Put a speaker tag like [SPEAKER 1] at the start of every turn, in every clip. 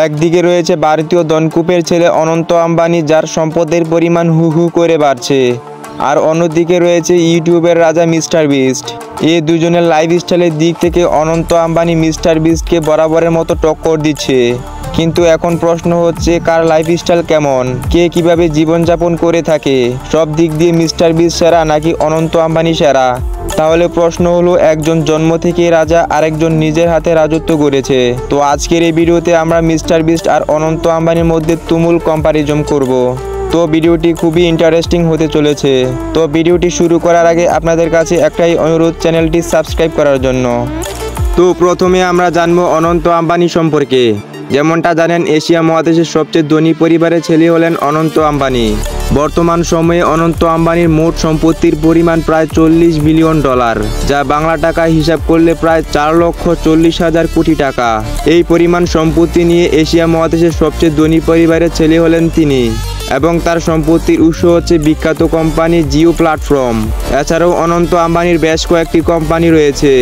[SPEAKER 1] একদিকে রয়েছে ভারতীয় ধনকুবের ছেলে অনন্ত আম্বানি, যার সম্পদের পরিমাণ হু হু করে বাড়ছে, আর অন্যদিকে রয়েছে ইউটিউবের রাজা মিস্টার বিস্ট। এই দুজনের লাইফস্টাইলের দিক থেকে অনন্ত আম্বানি মিস্টার বিস্টকে বরাবরের মতো টক্কর দিচ্ছে। কিন্তু এখন প্রশ্ন হচ্ছে, কার লাইফস্টাইল কেমন, কে কিভাবে জীবনযাপন করে থাকে, সব দিক দিয়ে মিস্টার বিস্ট সেরা নাকি অনন্ত আম্বানি সেরা? তাহলে প্রশ্ন হলো, একজন জন্ম থেকে রাজা, আরেকজন নিজের হাতে রাজত্ব করেছে। তো আজকের এই ভিডিওতে আমরা মিস্টার বিস্ট আর অনন্ত আম্বানির মধ্যে তুমুল কম্পারিজন করব। তো ভিডিওটি খুবই ইন্টারেস্টিং হতে চলেছে। তো ভিডিওটি শুরু করার আগে আপনাদের কাছে একটাই অনুরোধ, চ্যানেলটি সাবস্ক্রাইব করার জন্য। তো প্রথমে আমরা জানবো অনন্ত আম্বানি সম্পর্কে। যেমনটা জানেন, এশিয়া মহাদেশের সবচেয়ে ধনী পরিবারের ছেলে হলেন অনন্ত আম্বানি। বর্তমান সময়ে অনন্ত আম্বানির মোট সম্পত্তির পরিমাণ প্রায় $40 বিলিয়ন, যা বাংলা টাকায় হিসাব করলে প্রায় 4,40,000 কোটি টাকা। এই পরিমাণ সম্পত্তি নিয়ে এশিয়া মহাদেশের সবচেয়ে ধনী পরিবারের ছেলে হলেন তিনি, এবং তার সম্পত্তির উৎস হচ্ছে বিখ্যাত কোম্পানি জিও প্ল্যাটফর্ম। এছাড়াও অনন্ত আম্বানির বেশ কয়েকটি কোম্পানি রয়েছে।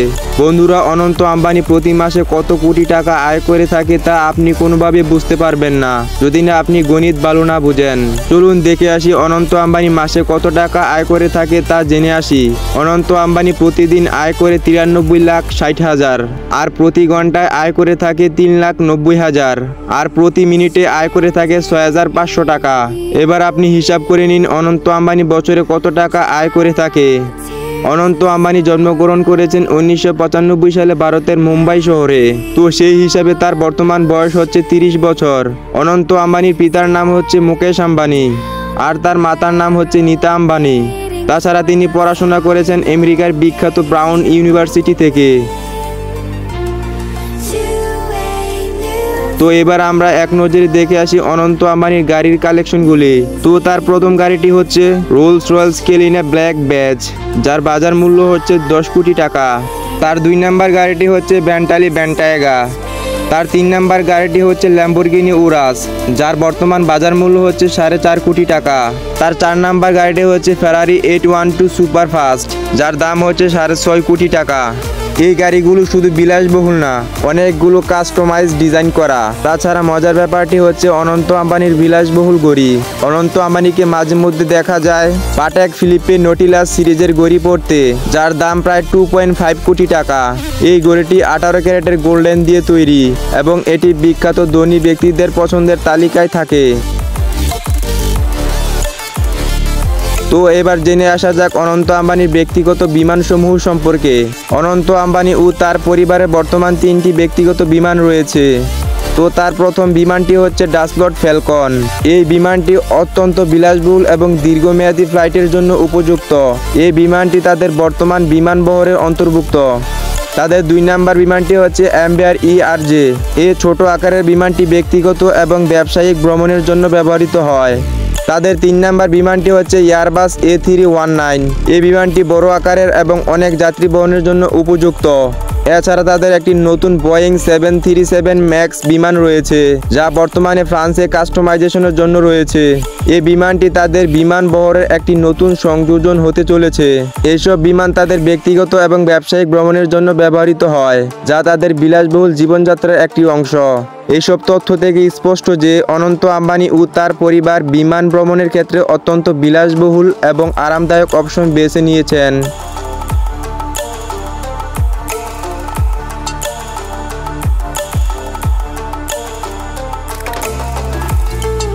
[SPEAKER 1] বন্ধুরা, অনন্ত আম্বানি প্রতি মাসে কত কোটি টাকা আয় করে থাকে তা আপনি কোনোভাবে বুঝতে পারবেন না যদি না আপনি গণিত ভালো না বুঝেন। চলুন দেখে আসি অনন্ত আম্বানি মাসে কত টাকা আয় করে থাকে তা জেনে আসি। অনন্ত আম্বানি প্রতিদিন আয় করে 93,60,000, আর প্রতি ঘন্টায় আয় করে থাকে 3,90,000, আর প্রতি মিনিটে আয় করে থাকে 6,500 টাকা। এবার আপনি হিসাব করে নিন অনন্ত আম্বানি বছরে কত টাকা আয় করে থাকে। অনন্ত আম্বানি জন্মগ্রহণ করেছেন 1995 সালে ভারতের মুম্বাই শহরে। তো সেই হিসাবে তার বর্তমান বয়স হচ্ছে 30 বছর। অনন্ত আম্বানির পিতার নাম হচ্ছে মুকেশ আম্বানি, আর তার মাতার নাম হচ্ছে নীতা আম্বানি। তাছাড়া তিনি পড়াশোনা করেছেন আমেরিকার বিখ্যাত ব্রাউন ইউনিভার্সিটি থেকে। তো এবার আমরা এক নজরে দেখে আসি অনন্ত আম্বানির গাড়ির কালেকশনগুলি। তো তার প্রথম গাড়িটি হচ্ছে রোলস রয়েলস কেলিনা ব্ল্যাক ব্যাজ, যার বাজার মূল্য হচ্ছে 10 কোটি টাকা। তার 2 নম্বর গাড়িটি হচ্ছে বেন্টালি বেন্টায়েগা। তার 3 নম্বর গাড়িটি হচ্ছে ল্যাম্বরগিনি উরাস, যার বর্তমান বাজার মূল্য হচ্ছে 4.5 কোটি টাকা। তার 4 নম্বর গাড়িটি হচ্ছে ফেরারি 812 সুপারফাস্ট, যার দাম হচ্ছে 6.5 কোটি টাকা। এই গাড়িগুলো শুধু বিলাসবহুল না, অনেকগুলো কাস্টমাইজ ডিজাইন করা। তাছাড়া মজার ব্যাপারটি হচ্ছে অনন্ত আম্বানির বিলাসবহুল গড়ি। অনন্ত আম্বানিকে মাঝে মধ্যে দেখা যায় পাটেক ফিলিপে নটিলাস সিরিজের গড়ি পড়তে, যার দাম প্রায় 2.5 কোটি টাকা। এই গড়িটি 18 ক্যারেটের গোল্ডেন দিয়ে তৈরি, এবং এটি বিখ্যাত ধনী ব্যক্তিদের পছন্দের তালিকায় থাকে। তো এবার জেনে আসা যাক অনন্ত আম্বানির ব্যক্তিগত বিমানসমূহ সম্পর্কে। অনন্ত আম্বানি ও তার পরিবারের বর্তমান 3টি ব্যক্তিগত বিমান রয়েছে। তো তার প্রথম বিমানটি হচ্ছে ডাসলট ফ্যালকন। এই বিমানটি অত্যন্ত বিলাসবহুল এবং দীর্ঘমেয়াদী ফ্লাইটের জন্য উপযুক্ত। এই বিমানটি তাদের বর্তমান বিমান বহরের অন্তর্ভুক্ত। তাদের 2 নম্বর বিমানটি হচ্ছে এম্বায়ার ERJ। এই ছোট আকারের বিমানটি ব্যক্তিগত এবং ব্যবসায়িক ভ্রমণের জন্য ব্যবহৃত হয়। তাদের 3 নম্বর বিমানটি হচ্ছে এয়ারবাস A319। এই বিমানটি বড় আকারের এবং অনেক যাত্রী বহনের জন্য উপযুক্ত। এছাড়া তাদের একটি নতুন বোয়িং 737 ম্যাক্স বিমান রয়েছে, যা বর্তমানে ফ্রান্সে কাস্টমাইজেশনের জন্য রয়েছে। এই বিমানটি তাদের বিমান বহরের একটি নতুন সংযোজন হতে চলেছে। এইসব বিমান তাদের ব্যক্তিগত এবং ব্যবসায়িক ভ্রমণের জন্য ব্যবহৃত হয়, যা তাদের বিলাসবহুল জীবনযাত্রার একটি অংশ। এইসব তথ্য থেকে স্পষ্ট যে অনন্ত আম্বানি ও তার পরিবার বিমান ভ্রমণের ক্ষেত্রে অত্যন্ত বিলাসবহুল এবং আরামদায়ক অপশন বেছে নিয়েছেন।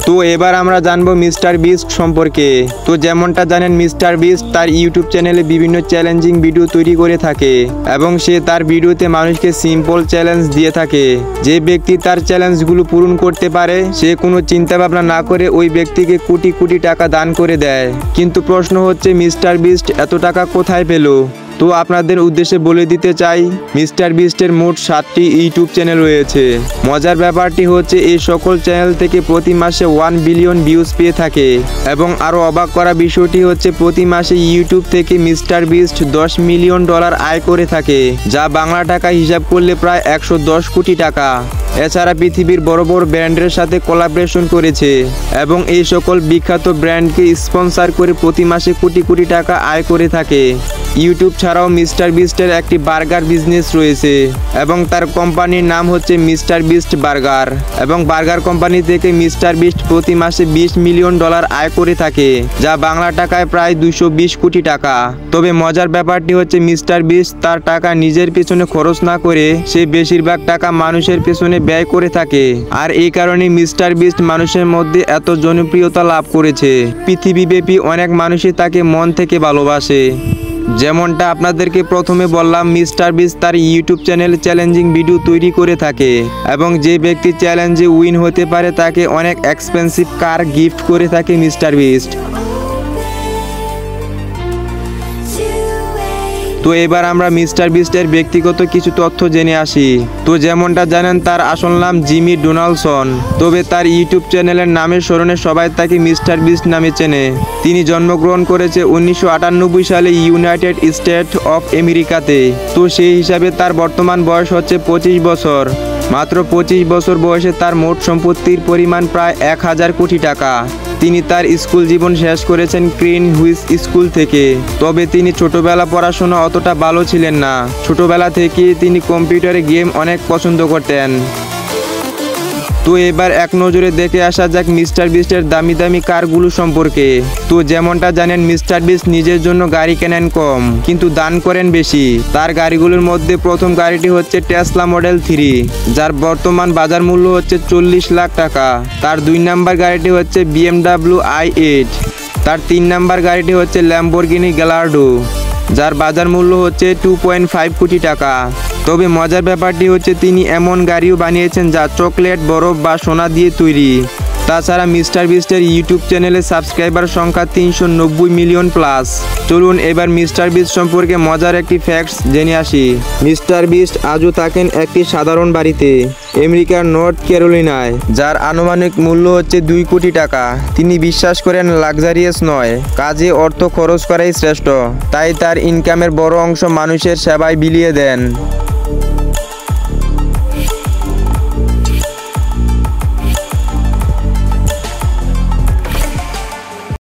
[SPEAKER 1] তো এবার আমরা জানবো মিস্টার বিস্ট সম্পর্কে। তো যেমনটা জানেন, মিস্টার বিস্ট তার ইউটিউব চ্যানেলে বিভিন্ন চ্যালেঞ্জিং ভিডিও তৈরি করে থাকে, এবং সে তার ভিডিওতে মানুষকে সিম্পল চ্যালেঞ্জ দিয়ে থাকে। যে ব্যক্তি তার চ্যালেঞ্জগুলো পূরণ করতে পারে, সে কোনো চিন্তা ভাবনা না করে ওই ব্যক্তিকে কোটি কোটি টাকা দান করে দেয়। কিন্তু প্রশ্ন হচ্ছে, মিস্টার বিস্ট এত টাকা কোথায় পেল? তো আপনাদের উদ্দেশ্যে বলে দিতে চাই, মিস্টার বিস্টের মোট 7টি ইউটিউব চ্যানেল রয়েছে। মজার ব্যাপারটি হচ্ছে এই সকল চ্যানেল থেকে প্রতি মাসে 1 বিলিয়ন ভিউজ পেয়ে থাকে, এবং আরও অবাক করা বিষয়টি হচ্ছে প্রতি মাসে ইউটিউব থেকে মিস্টার বিস্ট $10 মিলিয়ন আয় করে থাকে, যা বাংলা টাকায় হিসাব করলে প্রায় 110 কোটি টাকা। এছাড়া পৃথিবীর বড় বড় ব্র্যান্ডের সাথে কোলাবরেশন করেছে, এবং এই সকল বিখ্যাত ব্র্যান্ডকে স্পন্সর করে প্রতি মাসে কোটি কোটি টাকা আয় করে থাকে। ইউটিউব ছাড়া এছাড়াও মিস্টার বিস্টের একটি বার্গার বিজনেস রয়েছে এবং তার কোম্পানির নাম হচ্ছে মিস্টার বিস্ট বার্গার, এবং বার্গার কোম্পানি থেকে মিস্টার বিস্ট প্রতি মাসে $20 মিলিয়ন আয় করে থাকে, যা বাংলা টাকায় প্রায় 220 কোটি টাকা। তবে মজার ব্যাপারটি হচ্ছে মিস্টার বিস্ট তার টাকা নিজের পেছনে খরচ না করে সে বেশিরভাগ টাকা মানুষের পেছনে ব্যয় করে থাকে, আর এই কারণে মিস্টার বিস্ট মানুষের মধ্যে এত জনপ্রিয়তা লাভ করেছে। পৃথিবীব্যাপী অনেক মানুষই তাকে মন থেকে ভালোবাসে। যেমনটা আপনাদেরকে প্রথমে বললাম, মিস্টার বিস্ট তার ইউটিউব চ্যানেলে চ্যালেঞ্জিং ভিডিও তৈরি করে থাকে এবং যে ব্যক্তি চ্যালেঞ্জে উইন হতে পারে তাকে অনেক এক্সপেন্সিভ কার গিফট করে থাকে মিস্টার বিস্ট। তো এবার আমরা মিস্টার বিস্টের ব্যক্তিগত কিছু তথ্য জেনে আসি। তো যেমনটা জানেন, তার আসল নাম জিমি ডোনাল্ডসন, তবে তার ইউটিউব চ্যানেলের নামের স্মরণে সবাই তাকে মিস্টার বিস্ট নামে চেনে। তিনি জন্মগ্রহণ করেছে 1998 সালে ইউনাইটেড স্টেট অফ আমেরিকাতে। তো সেই হিসাবে তার বর্তমান বয়স হচ্ছে 25 বছর। মাত্র 25 বছর বয়সে তার মোট সম্পত্তির পরিমাণ প্রায় 1000 কোটি টাকা। তিনি তার স্কুল জীবন শেষ করেছেন গ্রিন হুইস স্কুল থেকে। তবে তিনি ছোটবেলা পড়াশোনা অতটা ভালো ছিলেন না। ছোটবেলা থেকেই তিনি কম্পিউটারে গেম অনেক পছন্দ করতেন। তো এবার এক নজরে দেখে আসা যাক মিস্টার বিস্টের দামি দামি কারগুলো সম্পর্কে। তো যেমনটা জানেন, মিস্টার বিস্ট নিজের জন্য গাড়ি কেনেন কম কিন্তু দান করেন বেশি। তার গাড়িগুলোর মধ্যে প্রথম গাড়িটি হচ্ছে টেসলা মডেল 3, যার বর্তমান বাজার মূল্য হচ্ছে 40 লাখ টাকা। তার 2 নাম্বার গাড়িটি হচ্ছে BMW i8। তার 3 নাম্বার গাড়িটি হচ্ছে ল্যাম্বরগিনি গ্যালার্ডো, যার বাজার মূল্য হচ্ছে 2.5 কোটি টাকা। তবে মজার ব্যাপারটি হচ্ছে তিনি এমন গাড়িও বানিয়েছেন যা চকলেট, বরফ বা সোনা দিয়ে তৈরি। তাছাড়া মিস্টার বিস্টের ইউটিউব চ্যানেলে সাবস্ক্রাইবার সংখ্যা 390 মিলিয়ন প্লাস। চলুন এবার মিস্টার বিস্ট সম্পর্কে মজার একটি ফ্যাক্টস জেনে আসি। মিস্টার বিস্ট আজও থাকেন একটি সাধারণ বাড়িতে আমেরিকার নর্থ ক্যারোলিনায়, যার আনুমানিক মূল্য হচ্ছে 2 কোটি টাকা। তিনি বিশ্বাস করেন লাক্সারিয়াস নয়, কাজে অর্থ খরচ করাই শ্রেষ্ঠ। তাই তার ইনকামের বড় অংশ মানুষের সেবায় বিলিয়ে দেন।